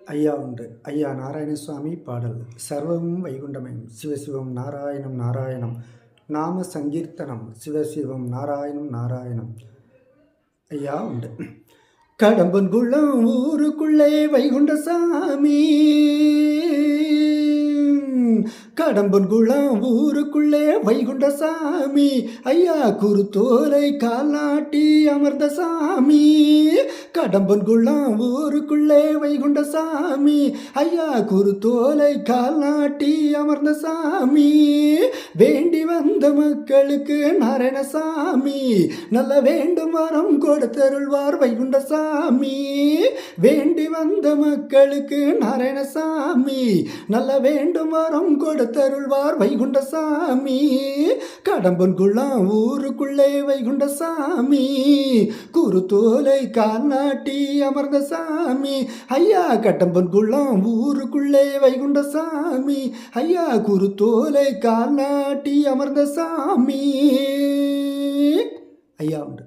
ஐயா உண்டு. ஐயா நாராயணசுவாமி பாடல். சர்வமும் வைகுண்டமயம் சிவசிவம் நாராயணம் நாராயணம். நாம சங்கீர்த்தனம் சிவசிவம் நாராயணம் நாராயணம். ஐயா உண்டு. கடம்பன்குளம் ஊருக்குள்ளே வைகுண்டசாமி, கடம்பன்குளம் ஊருக்குள்ளே வைகுண்டசாமி, ஐயா குருத்தோலை காலாட்டி அமர்ந்த சாமி. கடம்பன்குளம் ஊருக்குள்ளே வைகுண்டசாமி, ஐயா குருத்தோலை காலாட்டி அமர்ந்த சாமி. வேண்டி வந்த மக்களுக்கு நாராயணசாமி நல்ல வேண்டும் வரம் கொடுத்தருள்வார் வைகுண்டசாமி. வேண்டி வந்த மக்களுக்கு நாராயணசாமி நல்ல வேண்டும் வரம் கொடுத்தருள்வார் வைகுண்டசாமி. கடம்பன்குளம் ஊருக்குள்ளே வைகுண்டசாமி, குருத்தோலை கால்நாட்டி அமர்ந்த சாமி. ஐயா கடம்பன்குளம் ஊருக்குள்ளே வைகுண்டசாமி, ஐயா குருத்தோலை கால்நாட்டி அமர்ந்த சாமி. ஐயா உண்டு.